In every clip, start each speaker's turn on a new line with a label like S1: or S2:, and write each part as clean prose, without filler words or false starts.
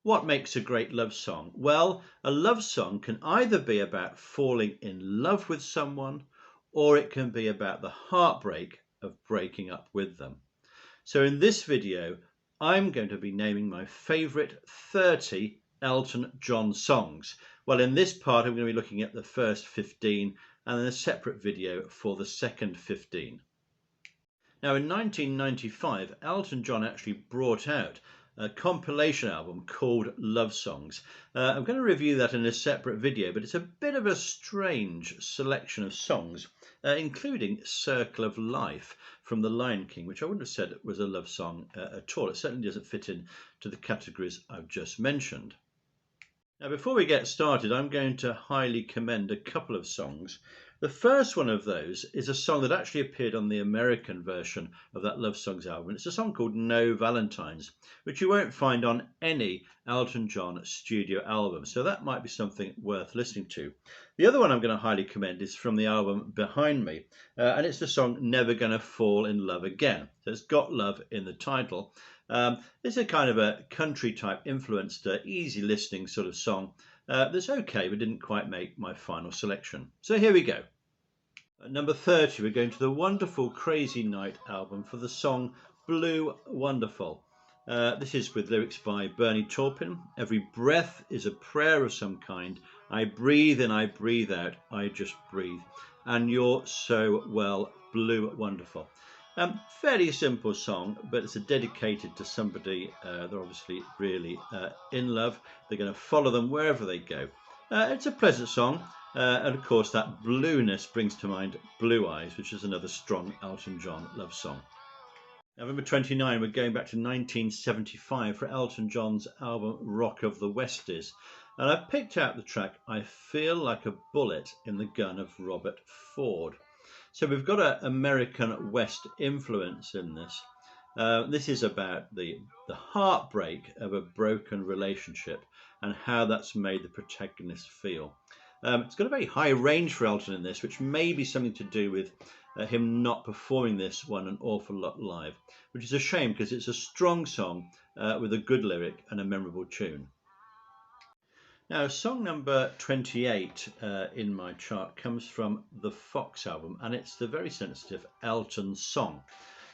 S1: What makes a great love song? Well, a love song can either be about falling in love with someone, or it can be about the heartbreak of breaking up with them. So in this video, I'm going to be naming my favourite 30 Elton John songs. Well, in this part, I'm going to be looking at the first 15 and then a separate video for the second 15. Now, in 1995, Elton John actually brought out a compilation album called Love Songs. I'm going to review that in a separate video, but it's a bit of a strange selection of songs, including Circle of Life from The Lion King, which I wouldn't have said was a love song at all. It certainly doesn't fit in to the categories I've just mentioned. Now, before we get started, I'm going to highly commend a couple of songs. The first one of those is a song that actually appeared on the American version of that Love Songs album. It's a song called No Valentines, which you won't find on any Elton John studio album. So that might be something worth listening to. The other one I'm going to highly commend is from the album behind me, and it's the song Never Gonna Fall in Love Again. So it's got love in the title. It's a kind of a country type influenced, easy listening sort of song that's okay, but didn't quite make my final selection. So here we go. At number 30, we're going to the wonderful Crazy Night album for the song Blue Wonderful. This is with lyrics by Bernie Taupin. Every breath is a prayer of some kind. I breathe in, I breathe out, I just breathe. And you're so well, blue wonderful. Fairly simple song, but it's dedicated to somebody they're obviously really in love. They're going to follow them wherever they go. It's a pleasant song, and of course that blueness brings to mind Blue Eyes, which is another strong Elton John love song. Now, number 29, we're going back to 1975 for Elton John's album Rock of the Westies. And I've picked out the track I Feel Like a Bullet in the Gun of Robert Ford. So we've got an American West influence in this. This is about the heartbreak of a broken relationship and how that's made the protagonist feel. It's got a very high range for Elton in this, which may be something to do with him not performing this one an awful lot live, which is a shame because it's a strong song with a good lyric and a memorable tune. Now, song number 28 in my chart comes from the Fox album, and it's the very sensitive Elton Song.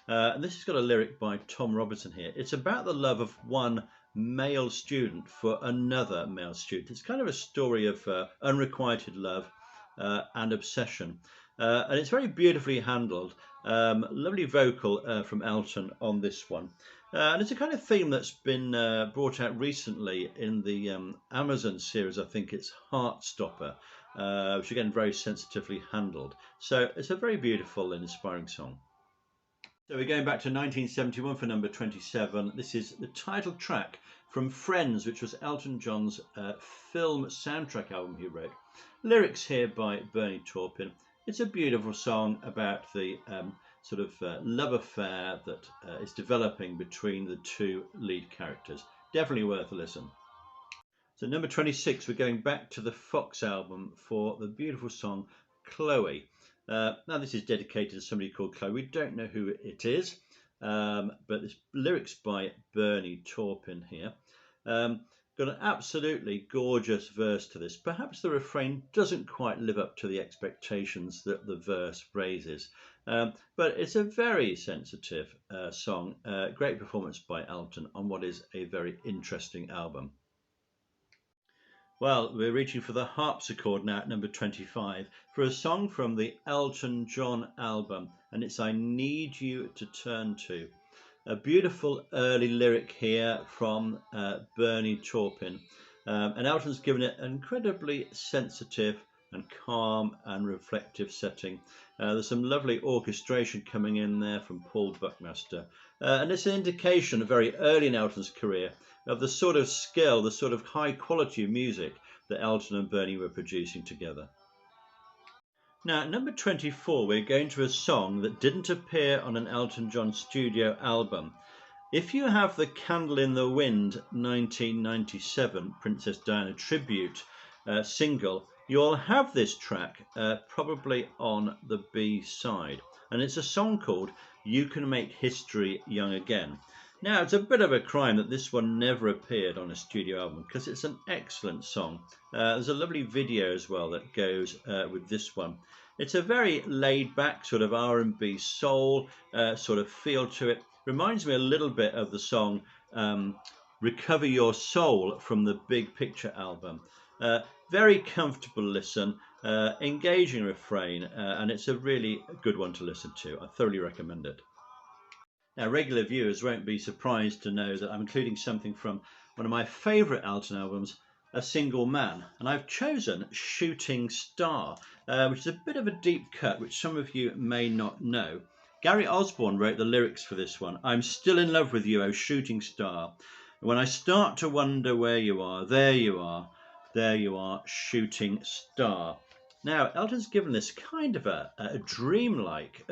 S1: And this has got a lyric by Tom Robertson here. It's about the love of one male student for another male student. It's kind of a story of unrequited love and obsession. And it's very beautifully handled. Lovely vocal from Elton on this one. And it's a kind of theme that's been brought out recently in the Amazon series. I think it's Heartstopper, which again very sensitively handled. So it's a very beautiful and inspiring song. So we're going back to 1971 for number 27. This is the title track from Friends, which was Elton John's film soundtrack album he wrote. Lyrics here by Bernie Taupin. It's a beautiful song about the sort of love affair that is developing between the two lead characters. Definitely worth a listen. So number 26, we're going back to the Fox album for the beautiful song Chloe. Now this is dedicated to somebody called Chloe. We don't know who it is, but there's lyrics by Bernie Taupin here. Got an absolutely gorgeous verse to this. Perhaps the refrain doesn't quite live up to the expectations that the verse raises, but it's a very sensitive song. Great performance by Elton on what is a very interesting album. Well, we're reaching for the harpsichord now at number 25 for a song from the Elton John album, and it's I Need You to Turn To. A beautiful early lyric here from Bernie Taupin, and Elton's given it an incredibly sensitive and calm and reflective setting. There's some lovely orchestration coming in there from Paul Buckmaster, and it's an indication very early in Elton's career of the sort of skill, the sort of high quality of music that Elton and Bernie were producing together. Now, at number 24, we're going to a song that didn't appear on an Elton John studio album. If you have the Candle in the Wind 1997 Princess Diana tribute single, you'll have this track probably on the B side. And it's a song called You Can Make History Young Again. Now, it's a bit of a crime that this one never appeared on a studio album because it's an excellent song. There's a lovely video as well that goes with this one. It's a very laid-back sort of R&B soul sort of feel to it. Reminds me a little bit of the song Recover Your Soul from the Big Picture album. Very comfortable listen, engaging refrain, and it's a really good one to listen to. I thoroughly recommend it. Now, regular viewers won't be surprised to know that I'm including something from one of my favourite Elton albums, A Single Man, and I've chosen Shooting Star, which is a bit of a deep cut, which some of you may not know. Gary Osborne wrote the lyrics for this one. I'm still in love with you, oh shooting star. When I start to wonder where you are, there you are, there you are, shooting star. Now, Elton's given this kind of a dreamlike,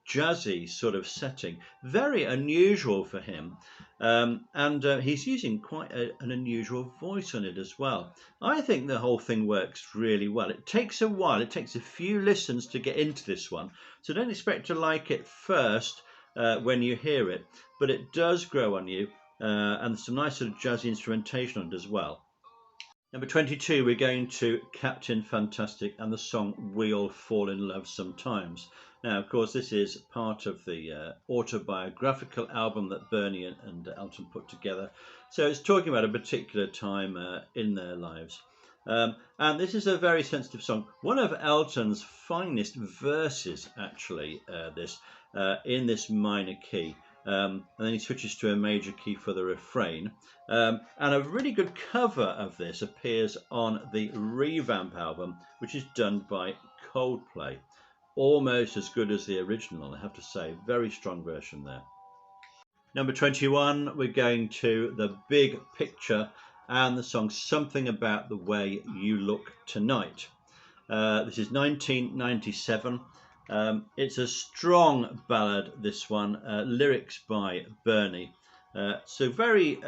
S1: jazzy sort of setting, very unusual for him, and he's using quite an unusual voice on it as well. I think the whole thing works really well. It takes a while, it takes a few listens to get into this one, so don't expect to like it first when you hear it, but it does grow on you, and there's some nice sort of jazzy instrumentation on it as well. Number 22, we're going to Captain Fantastic and the song We All Fall in Love Sometimes. Now, of course, this is part of the autobiographical album that Bernie and Elton put together. So it's talking about a particular time in their lives. And this is a very sensitive song. One of Elton's finest verses, actually, in this minor key. And then he switches to a major key for the refrain. And a really good cover of this appears on the Revamp album, which is done by Coldplay. Almost as good as the original, I have to say. Very strong version there. Number 21, we're going to The Big Picture and the song Something About the Way You Look Tonight. This is 1997. It's a strong ballad, this one, lyrics by Bernie. So very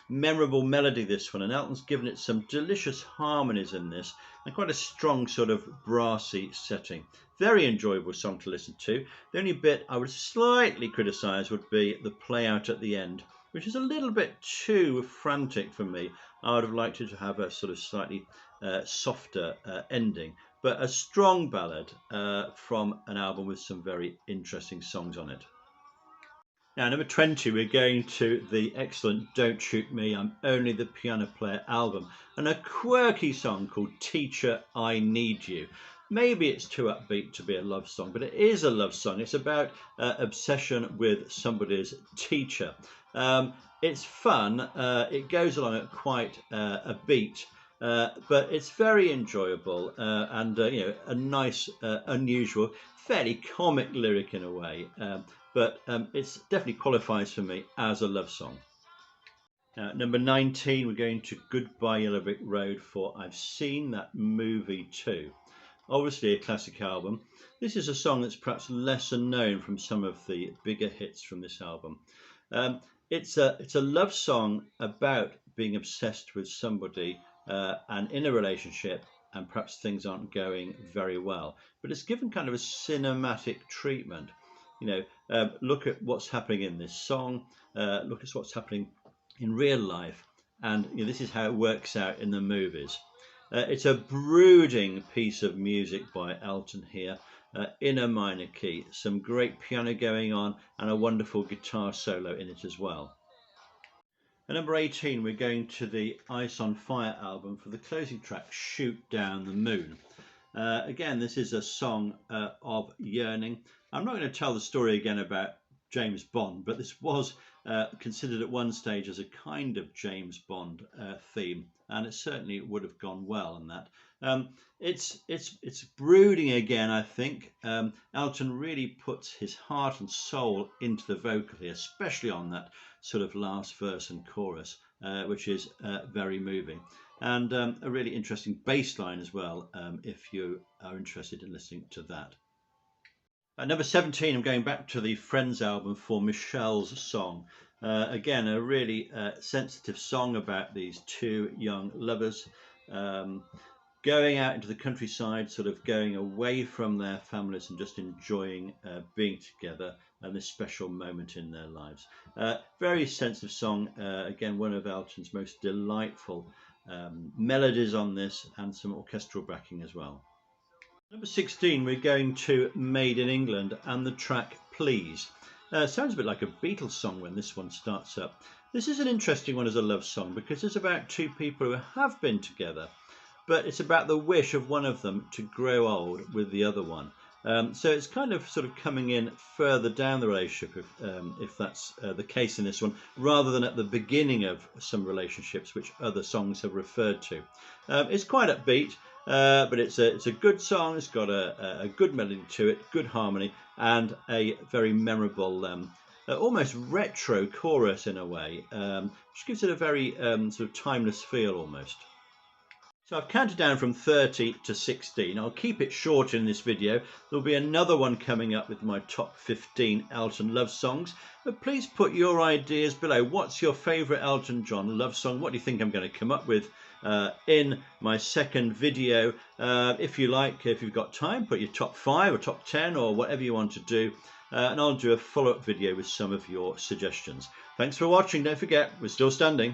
S1: memorable melody, this one, and Elton's given it some delicious harmonies in this and quite a strong sort of brassy setting. Very enjoyable song to listen to. The only bit I would slightly criticise would be the play out at the end, which is a little bit too frantic for me. I would have liked it to have a sort of slightly softer ending, but a strong ballad from an album with some very interesting songs on it. Now, number 20, we're going to the excellent Don't Shoot Me, I'm Only the Piano Player album, and a quirky song called Teacher, I Need You. Maybe it's too upbeat to be a love song, but it is a love song. It's about obsession with somebody's teacher. It's fun. It goes along at quite a beat. But it's very enjoyable and a nice, unusual, fairly comic lyric in a way. But it definitely qualifies for me as a love song. Number 19, we're going to Goodbye Yellow Brick Road for I've Seen That Movie Too. Obviously a classic album. This is a song that's perhaps lesser known from some of the bigger hits from this album. It's a love song about being obsessed with somebody and in a relationship, and perhaps things aren't going very well. But it's given kind of a cinematic treatment. Look at what's happening in this song, look at what's happening in real life, and this is how it works out in the movies. It's a brooding piece of music by Elton here, in a minor key. Some great piano going on and a wonderful guitar solo in it as well. At number 18, we're going to the Ice on Fire album for the closing track, Shoot Down the Moon. Again, this is a song of yearning. I'm not going to tell the story again about James Bond, but this was considered at one stage as a kind of James Bond theme, and it certainly would have gone well on that. It's brooding again, I think. Elton really puts his heart and soul into the vocal here, especially on that sort of last verse and chorus, which is very moving. And a really interesting bass line as well, if you are interested in listening to that. At number 17, I'm going back to the Friends album for Michelle's Song. Again, a really sensitive song about these two young lovers going out into the countryside, sort of going away from their families and just enjoying being together. and this special moment in their lives. Very sensitive song, again one of Elton's most delightful melodies on this, and some orchestral backing as well. Number 16, we're going to Made in England and the track Please. Sounds a bit like a Beatles song when this one starts up. This is an interesting one as a love song because it's about two people who have been together, but it's about the wish of one of them to grow old with the other one. So it's kind of sort of coming in further down the relationship, if that's the case in this one, rather than at the beginning of some relationships, which other songs have referred to. It's quite upbeat, but it's a good song. It's got a good melody to it, good harmony, and a very memorable, almost retro chorus in a way, which gives it a very sort of timeless feel almost. So I've counted down from 30 to 16. I'll keep it short in this video. There'll be another one coming up with my top 15 Elton love songs. But please put your ideas below. What's your favourite Elton John love song? What do you think I'm going to come up with in my second video? If you like, if you've got time, put your top 5 or top 10 or whatever you want to do. And I'll do a follow-up video with some of your suggestions. Thanks for watching. Don't forget, we're still standing.